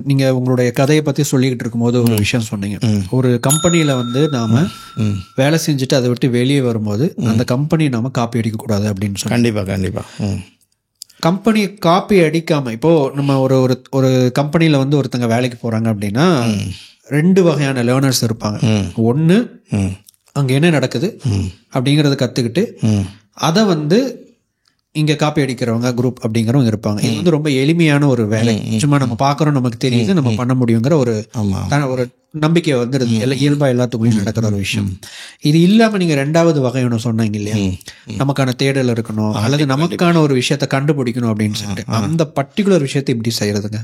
நீங்கள் உங்களுடைய கதையை பற்றி சொல்லிக்கிட்டு இருக்கும்போது ஒரு விஷயம் சொன்னீங்க. ஒரு கம்பெனியில் வந்து நாம் வேலை செஞ்சுட்டு அதை விட்டு வெளியே வரும்போது அந்த கம்பெனி நாம் காப்பி அடிக்கக்கூடாது அப்படின்னு சொல்லி. கண்டிப்பாக கம்பெனி காப்பி அடிக்காமல், இப்போது நம்ம ஒரு கம்பெனியில் வந்து ஒருத்தங்க வேலைக்கு போகிறாங்க அப்படின்னா 2 வகையான லேர்னர்ஸ் இருப்பாங்க. ஒன்று அங்கே என்ன நடக்குது அப்படிங்கிறத கற்றுக்கிட்டு அதை வந்து இங்கே காப்பி அடிக்கிறவங்க குரூப் அப்படிங்கிறவங்க இருப்பாங்க. இது வந்து ரொம்ப எளிமையான ஒரு வேலை. சும்மா நம்ம பார்க்குறோம், நமக்கு தெரியுது, நம்ம பண்ண முடியுங்கிற ஒரு நம்பிக்கை வந்துடுது. இயல்பாக எல்லாத்துக்குள்ளேயும் நடக்கிற ஒரு விஷயம். இது இல்லாமல் நீங்கள் 2வது வகை ஒன்று சொன்னீங்க இல்லையா, நமக்கான தேடல் இருக்கணும் அல்லது நமக்கான ஒரு விஷயத்தை கண்டுபிடிக்கணும் அப்படின்னு சொல்லிட்டு, அந்த பர்டிகுலர் விஷயத்தை இப்படி செய்கிறதுங்க.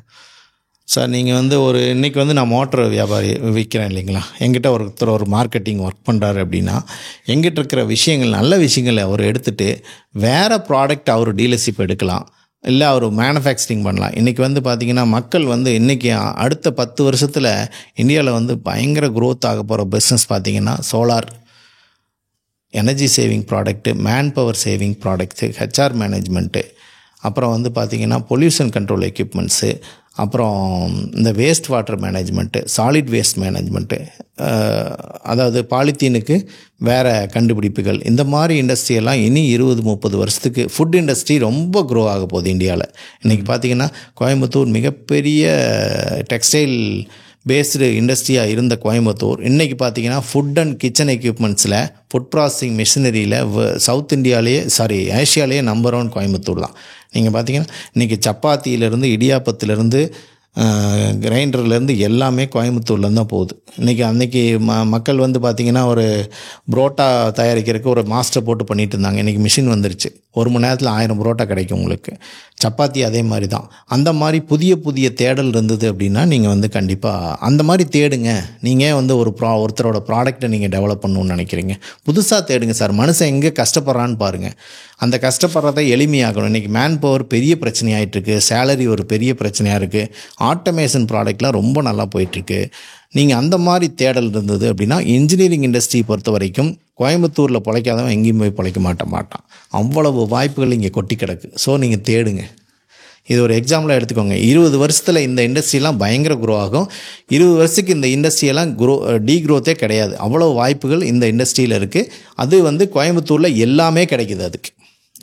சார், நீங்கள் வந்து இன்றைக்கி வந்து நான் மோட்டர் வியாபாரி விற்கிறேன் இல்லைங்களா, எங்கிட்ட ஒருத்தர் ஒரு மார்க்கெட்டிங் ஒர்க் பண்ணுறாரு அப்படின்னா, எங்கிட்ட இருக்கிற விஷயங்கள், நல்ல விஷயங்களை அவர் எடுத்துகிட்டு வேறு ப்ராடக்ட் அவர் டீலர்ஷிப் எடுக்கலாம், இல்லை அவர் மேனுஃபேக்சரிங் பண்ணலாம். இன்றைக்கி வந்து பார்த்திங்கன்னா மக்கள் வந்து இன்றைக்கி அடுத்த 10 வருஷத்தில் இந்தியாவில் வந்து பயங்கர க்ரோத் ஆக போகிற பிஸ்னஸ் பார்த்திங்கன்னா solar, energy saving product, man power saving products, HR management, அப்புறம் வந்து பார்த்திங்கன்னா பொல்யூஷன் கண்ட்ரோல் எக்யூப்மெண்ட்ஸு, அப்புறம் இந்த waste water management, solid waste management, அதாவது பாலித்தீனுக்கு வேறு கண்டுபிடிப்புகள், இந்த மாதிரி இண்டஸ்ட்ரியெல்லாம் இனி 20-30 வருஷத்துக்கு ஃபுட் இண்டஸ்ட்ரி ரொம்ப க்ரோ ஆக போகுது இந்தியாவில். இன்றைக்கி பார்த்திங்கன்னா கோயம்புத்தூர் மிகப்பெரிய டெக்ஸ்டைல் பேஸ்டு இண்டஸ்ட்ரியாக இருந்த கோயம்புத்தூர் இன்றைக்கி பார்த்திங்கன்னா ஃபுட் அண்ட் கிச்சன் எக்யூப்மெண்ட்ஸில், ஃபுட் ப்ராசஸிங் மிஷினரியில் சவுத் இந்தியாவிலேயே ஏஷியாவிலேயே நம்பர் 1 கோயம்புத்தூர் தான். நீங்கள் பார்த்தீங்கன்னா இன்றைக்கி சப்பாத்தியிலேருந்து, இடியாப்பத்திலேருந்து, கிரைண்டர்லேருந்து எல்லாமே கோயம்புத்தூர்லேருந்து தான் போகுது. அன்றைக்கி மக்கள் வந்து பார்த்திங்கன்னா ஒரு புரோட்டா தயாரிக்கிறதுக்கு ஒரு மாஸ்டர் போட்டு பண்ணிகிட்டு இருந்தாங்க. இன்றைக்கி மிஷின் வந்துருச்சு, 1 மணி நேரத்தில் 1000 புரோட்டா கிடைக்கும் உங்களுக்கு. சப்பாத்தி அதே மாதிரி தான். அந்த மாதிரி புதிய தேடல் இருந்தது அப்படின்னா நீங்கள் வந்து கண்டிப்பாக அந்த மாதிரி தேடுங்க. நீங்கள் வந்து ஒருத்தரோட ப்ராடக்டை நீங்கள் டெவலப் பண்ணணுன்னு நினைக்கிறீங்க, புதுசாக தேடுங்க சார். மனுஷன் எங்கே கஷ்டப்படுறான்னு பாருங்கள், அந்த கஷ்டப்படுறதை எளிமையாகணும். இன்றைக்கி மேன் பவர் பெரிய பிரச்சனையாகிட்டுருக்கு, சேலரி ஒரு பெரிய பிரச்சனையாக இருக்குது, ஆட்டோமேஷன் ப்ராடக்ட்லாம் ரொம்ப நல்லா போயிட்டுருக்கு. நீங்கள் அந்த மாதிரி தேடல் இருந்தது அப்படின்னா இன்ஜினியரிங் இண்டஸ்ட்ரி பொறுத்த வரைக்கும் கோயம்புத்தூரில் பிழைக்காதவன் எங்கேயும் போய் பிழைக்க மாட்டான். அவ்வளவு வாய்ப்புகள் இங்கே கொட்டி கிடக்கு. ஸோ நீங்கள் தேடுங்க. இது ஒரு எக்ஸாம்பிளாக எடுத்துக்கோங்க. 20 வருஷத்தில் இந்த இண்டஸ்ட்ரியெலாம் பயங்கர க்ரோ ஆகும். 20 வருஷத்துக்கு இந்த இண்டஸ்ட்ரியெல்லாம் டீக்ரோத்தே கிடையாது. அவ்வளோ வாய்ப்புகள் இந்த இண்டஸ்ட்ரியில் இருக்குது. அது வந்து கோயம்புத்தூரில் எல்லாமே கிடைக்குது, அதுக்கு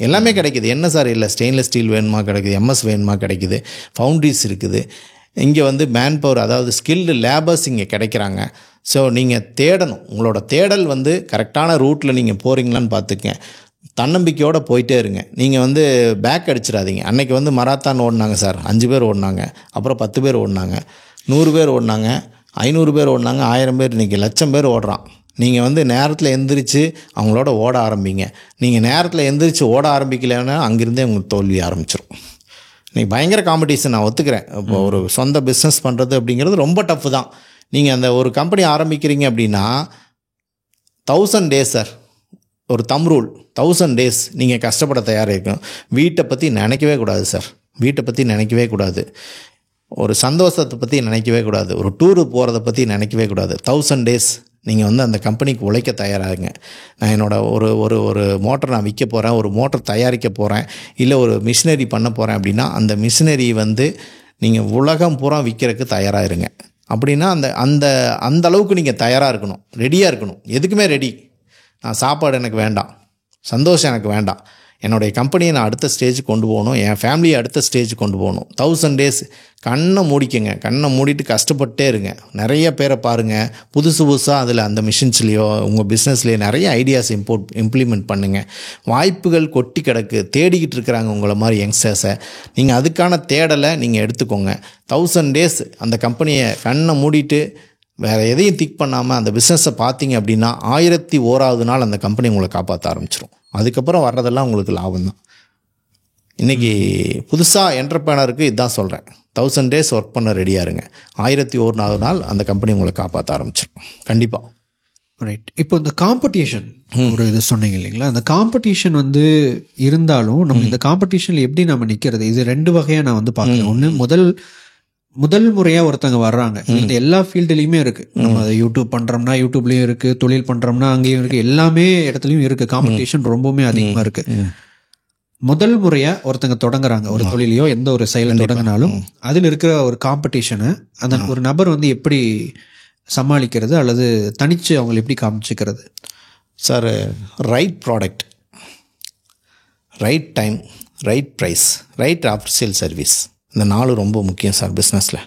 எல்லாமே கிடைக்குது. என்ன சார் இல்லை, ஸ்டெயின்லெஸ் ஸ்டீல் வேணுமா கிடைக்குது, எம்எஸ் வேணுமா கிடைக்குது, ஃபவுண்ட்ரிஸ் இருக்குது. இங்கே வந்து மேன் பவர், அதாவது ஸ்கில்டு லேபர்ஸ் இங்கே கிடைக்கிறாங்க. ஸோ நீங்கள் தேடணும். உங்களோட தேடல் வந்து கரெக்டான ரூட்டில் நீங்கள் போகிறீங்களான்னு பார்த்துக்கங்க. தன்னம்பிக்கையோடு போயிட்டே இருங்க. நீங்கள் வந்து பேக் அடிச்சிடாதீங்க. அன்றைக்கி வந்து மராத்தான் ஓடினாங்க சார், 5 பேர் ஓடினாங்க, அப்புறம் 10 பேர் ஓடினாங்க, 100 பேர் ஓடினாங்க, 500 பேர் ஓடினாங்க, 1000 பேர், இன்றைக்கி 1,00,000 பேர் ஓடுறான். நீங்கள் வந்து நேரத்தில் எந்திரிச்சு அவங்களோட ஓட ஆரம்பிங்க. நீங்கள் நேரத்தில் எந்திரிச்சு ஓட ஆரம்பிக்கலைன்னா அங்கேருந்தே உங்களுக்கு தோல்வி ஆரம்பிச்சிடும். இன்றைக்கி பயங்கர காம்படிஷன், நான் ஒத்துக்கிறேன். இப்போ ஒரு சொந்த பிஸ்னஸ் பண்ணுறது அப்படிங்கிறது ரொம்ப டஃப்பு தான். நீங்கள் அந்த ஒரு கம்பெனி ஆரம்பிக்கிறீங்க அப்படின்னா 1000 டேஸ் சார், ஒரு தம் ரூல், 1000 டேஸ் நீங்கள் கஷ்டப்பட தயாராக இருக்கணும். வீட்டை பற்றி நினைக்கவே கூடாது சார், வீட்டை பற்றி நினைக்கவே கூடாது, ஒரு சந்தோஷத்தை பற்றி நினைக்கவே கூடாது, ஒரு டூரு போகிறத பற்றி நினைக்கவே கூடாது. 1000 டேஸ் நீங்கள் வந்து அந்த கம்பெனிக்கு உழைக்க தயாராகுங்க. நான் என்னோடய ஒரு மோட்டர் நான் விற்க போகிறேன், ஒரு மோட்டர் தயாரிக்க போகிறேன், இல்லை ஒரு மிஷினரி பண்ண போகிறேன் அப்படின்னா அந்த மிஷினரி வந்து நீங்கள் உலகம் பூரா விற்கிறதுக்கு தயாராக இருங்க. அப்படின்னா அந்த அளவுக்கு நீங்கள் தயாராக இருக்கணும், ரெடியாக இருக்கணும். எதுக்குமே ரெடி. நான் சாப்பாடு எனக்கு வேண்டாம், சந்தோஷம் எனக்கு வேண்டாம், என்னுடைய கம்பெனியை நான் அடுத்த ஸ்டேஜுக்கு கொண்டு போகணும், என் ஃபேமிலியை அடுத்த ஸ்டேஜுக்கு கொண்டு போகணும். 1000 டேஸ் கண்ணை மூடிக்கங்க, கண்ணை மூடிட்டு கஷ்டப்பட்டே இருங்க. நிறைய பேரை பாருங்கள், புதுசாக அதில் அந்த மிஷின்ஸ்லேயோ உங்கள் பிஸ்னஸ்லேயோ நிறைய ஐடியாஸ் இம்ப்ளிமெண்ட் பண்ணுங்கள். வாய்ப்புகள் கொட்டி கிடக்கு, தேடிக்கிட்டு இருக்கிறாங்க உங்களை மாதிரி யங்ஸ்டர்ஸை. நீங்கள் அதுக்கான தேடலை நீங்கள் எடுத்துக்கோங்க. 1000 டேஸ் அந்த கம்பெனியை கண்ணை மூடிட்டு வேறு எதையும் திக் பண்ணாமல் அந்த பிஸ்னஸை பார்த்தீங்க அப்படின்னா 1001வது நாள் அந்த கம்பெனி உங்களை காப்பாற்ற ஆரம்பிச்சிடும். அதுக்கப்புறம் வர்றதெல்லாம் உங்களுக்கு லாபம் தான். இன்றைக்கி புதுசாக என்டர்பிரனருக்கு இதுதான் சொல்கிறேன், 1000 டேஸ் ஒர்க் பண்ண ரெடியாக இருங்க. 1001வது நாள் அந்த கம்பெனி உங்களை காப்பாற்ற ஆரம்பிச்சிடும் கண்டிப்பாக. ரைட். இப்போ இந்த காம்படிஷன் ஒரு இது சொன்னீங்க இல்லைங்களா, அந்த காம்படிஷன் வந்து இருந்தாலும் நம்ம இந்த காம்படிஷனில் எப்படி நம்ம நிற்கிறது, இது 2 வகையாக நான் வந்து பார்க்குறேன். ஒன்று, முதல் முறையாக ஒருத்தங்க வர்றாங்க, இந்த எல்லா ஃபீல்டுலேயுமே இருக்குது. நம்ம அதை யூடியூப் பண்ணுறோம்னா யூடியூப்லேயும் இருக்குது, தொழில் பண்ணுறோம்னா அங்கேயும் இருக்குது, எல்லாமே இடத்துலையும் இருக்குது. காம்படிஷன் ரொம்பவுமே அதிகமாக இருக்குது. முதல் முறையாக ஒருத்தங்க தொடங்குறாங்க ஒரு தொழிலையோ எந்த ஒரு செயலை தொடங்கினாலும் அதில் இருக்கிற ஒரு காம்படிஷனை அந்த ஒரு நபர் வந்து எப்படி சமாளிக்கிறது அல்லது தனித்து அவங்களை எப்படி காமிச்சிக்கிறது? Sir, right product, right time, right price, right after sale service, இந்த 4 ரொம்ப முக்கியம் சார் பிஸ்னஸில்.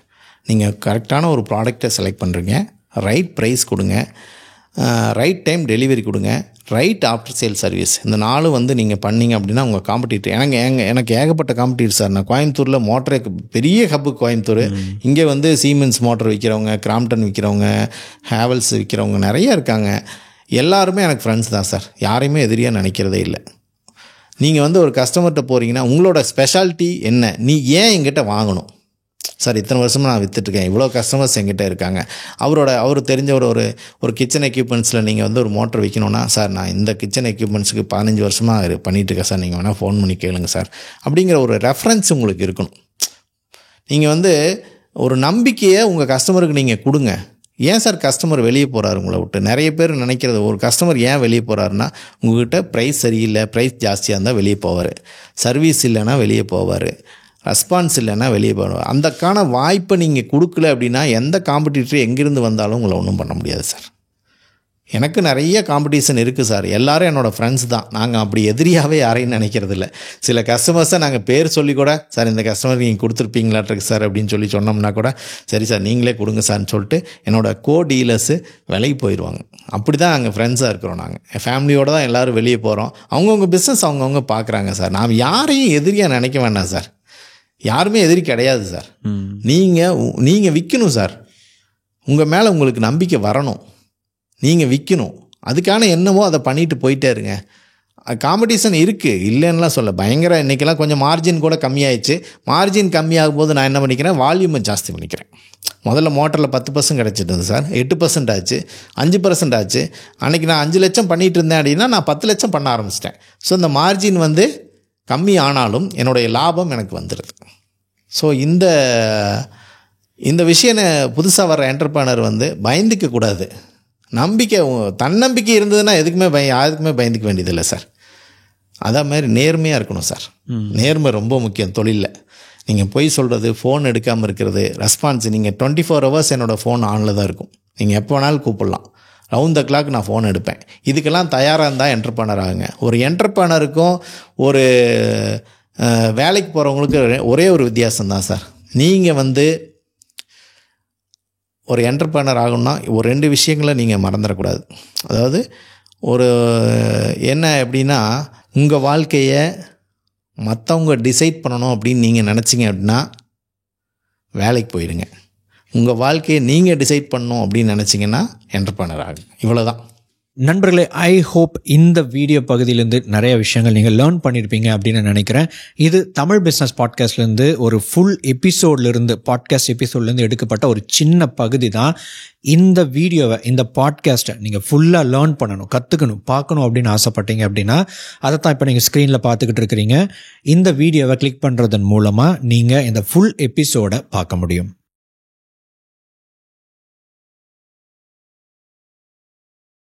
நீங்கள் கரெக்டான ஒரு ப்ராடக்டை செலக்ட் பண்ணுறீங்க, ரைட் ப்ரைஸ் கொடுங்க, ரைட் டைம் டெலிவரி கொடுங்க, ரைட் ஆஃப்டர் சேல் சர்வீஸ், இந்த 4 வந்து நீங்கள் பண்ணிங்க அப்படின்னா உங்கள் காம்படிட்டர். எனக்கு ஏகப்பட்ட காம்படிட்டர் சார். நான் கோயம்புத்தூரில் மோட்டரே பெரிய ஹப்பு கோயம்புத்தூர். இங்கே வந்து சீமென்ஸ் மோட்டர் விற்கிறவங்க, கிராம்ப்டன் விற்கிறவங்க, ஹேவல்ஸ் விற்கிறவங்க நிறைய இருக்காங்க. எல்லாருமே எனக்கு ஃப்ரெண்ட்ஸ் தான் சார். யாரையுமே எதிரியாக நினைக்கிறதே இல்லை. நீங்கள் வந்து ஒரு கஸ்டமர்கிட்ட போகிறீங்கன்னா உங்களோட ஸ்பெஷாலிட்டி என்ன, நீ ஏன் எங்கிட்ட வாங்கணும் சார்? இத்தனை வருஷமாக நான் விற்றுட்ருக்கேன், இவ்வளோ கஸ்டமர்ஸ் எங்கிட்ட இருக்காங்க. அவர் தெரிஞ்ச ஒரு கிச்சன் எக்யூப்மெண்ட்ஸில் நீங்கள் வந்து ஒரு மோட்டர் விற்கணுன்னா, சார் நான் இந்த கிச்சன் எக்யூப்மெண்ட்ஸுக்கு 15 வருஷமாக பண்ணிகிட்ருக்கேன் சார், நீங்கள் வேணால் ஃபோன் பண்ணி கேளுங்க சார், அப்படிங்கிற ஒரு ரெஃபரன்ஸ் உங்களுக்கு இருக்கணும். நீங்கள் வந்து ஒரு நம்பிக்கையை உங்கள் கஸ்டமருக்கு நீங்கள் கொடுங்க. ஏன் சார் கஸ்டமர் வெளியே போகிறாரு உங்களை விட்டு? நிறைய பேர் நினைக்கிறது, ஒரு கஸ்டமர் ஏன் வெளியே போகிறாருன்னா, உங்கள்கிட்ட ப்ரைஸ் சரியில்லை, ப்ரைஸ் ஜாஸ்தியாக இருந்தால் வெளியே போவார், சர்வீஸ் இல்லைன்னா வெளியே போவார், ரெஸ்பான்ஸ் இல்லைன்னா வெளியே போவார். அந்தக்கான வாய்ப்பை நீங்கள் கொடுக்கல அப்படின்னா எந்த காம்படிட்டர் எங்கேருந்து வந்தாலும் உங்களை ஒன்றும் பண்ண முடியாது சார். எனக்கு நிறைய காம்படிஷன் இருக்குது சார். எல்லோரும் என்னோடய ஃப்ரெண்ட்ஸ் தான். நாங்கள் அப்படி எதிரியாகவே யாரையும் நினைக்கிறது இல்லை. சில கஸ்டமர்ஸை நாங்கள் பேர் சொல்லி கூட, சார் இந்த கஸ்டமருக்கு நீங்கள் கொடுத்துருப்பீங்களாட்டிருக்கு சார் அப்படின்னு சொன்னோம்னா கூட, சரி சார் நீங்களே கொடுங்க சார்னு சொல்லிட்டு என்னோடய டீலர்ஸு விலைக்கு போயிடுவாங்க. அப்படி தான் நாங்கள் ஃப்ரெண்ட்ஸாக இருக்கிறோம். நாங்கள் ஃபேமிலியோடு தான் எல்லோரும் வெளியே போகிறோம். அவங்கவுங்க பிஸ்னஸ் அவங்கவுங்க பார்க்குறாங்க சார். நாம் யாரையும் எதிரியாக நினைக்க வேண்டாம் சார். யாருமே எதிரி கிடையாது சார். நீங்கள் விற்கணும் சார். உங்கள் மேலே உங்களுக்கு நம்பிக்கை வரணும், நீங்கள் விற்கணும். அதுக்கான என்னமோ அதை பண்ணிட்டு போயிட்டே இருங்க. காம்படிஷன் இருக்குது, இல்லைன்னுலாம் சொல்ல. பயங்கர இன்றைக்கெல்லாம் கொஞ்சம் மார்ஜின் கூட கம்மியாயிடுச்சு. மார்ஜின் கம்மியாகும் போது நான் என்ன பண்ணிக்கிறேன், வால்யூமை ஜாஸ்தி பண்ணிக்கிறேன். முதல்ல மோட்டரில் 10% கிடச்சிட்டு சார், 8% ஆச்சு, 5% ஆச்சு. அன்றைக்கி நான் 5 லட்சம் பண்ணிகிட்டு இருந்தேன் அப்படின்னா நான் 10 லட்சம் பண்ண ஆரம்பிச்சிட்டேன். ஸோ இந்த மார்ஜின் வந்து கம்மி ஆனாலும் என்னுடைய லாபம் எனக்கு வந்துடுது. ஸோ இந்த விஷயம் புதுசாக வர்ற என்டர்பிரனர் வந்து பயந்துக்க கூடாது. நம்பிக்கை, தன்னம்பிக்கை இருந்ததுன்னா யாருக்குமே பயந்துக்க வேண்டியதில்லை சார். அதே மாதிரி நேர்மையாக இருக்கணும் சார். நேர்மை ரொம்ப முக்கியம் தொழிலில். நீங்கள் பொய் சொல்கிறது, ஃபோன் எடுக்காமல் இருக்கிறது, ரெஸ்பான்ஸ். நீங்கள் 24 hours என்னோடய ஃபோன் ஆனில் தான் இருக்கும். நீங்கள் எப்போ வேணாலும் கூப்பிடலாம். ரவுண்ட் த கிளாக் நான் ஃபோன் எடுப்பேன். இதுக்கெல்லாம் தயாராக இருந்தால் என்டர்பிரனர் ஆகுங்க. ஒரு என்டர்பிரனருக்கும் ஒரு வேலைக்கு போகிறவங்களுக்கு ஒரே ஒரு வித்தியாசம் தான் சார். நீங்கள் வந்து ஒரு என்டர்பிரனர் ஆகணும்னா ஒரு 2 விஷயங்களை நீங்கள் மறந்துடக்கூடாது. அதாவது என்ன எப்படின்னா, உங்கள் வாழ்க்கையை மற்றவங்க டிசைட் பண்ணணும் அப்படின்னு நீங்கள் நினச்சிங்க அப்படின்னா வேலைக்கு போயிடுங்க. உங்கள் வாழ்க்கையை நீங்கள் டிசைட் பண்ணணும் அப்படின்னு நினச்சிங்கன்னா என்டர்பிரனர் ஆகுங்க. இவ்வளோதான் நண்பர்களே. ஐ ஹோப் இந்த வீடியோ பகுதியிலேருந்து நிறைய விஷயங்கள் நீங்கள் லேர்ன் பண்ணியிருப்பீங்க அப்படின்னு நினைக்கிறேன். இது தமிழ் பிஸ்னஸ் பாட்காஸ்ட்லேருந்து ஒரு ஃபுல் எபிசோட்லேருந்து, பாட்காஸ்ட் எபிசோட்லேருந்து எடுக்கப்பட்ட ஒரு சின்ன பகுதி தான். இந்த வீடியோவை, இந்த பாட்காஸ்ட்டை நீங்கள் ஃபுல்லாக லேர்ன் பண்ணணும், கற்றுக்கணும், பார்க்கணும் அப்படின்னு ஆசைப்பட்டீங்க அப்படின்னா அதை தான் இப்போ நீங்கள் ஸ்க்ரீனில் பார்த்துக்கிட்டு இருக்கிறீங்க. இந்த வீடியோவை கிளிக் பண்ணுறதன் மூலமாக நீங்கள் இந்த ஃபுல் எபிசோடை பார்க்க முடியும்.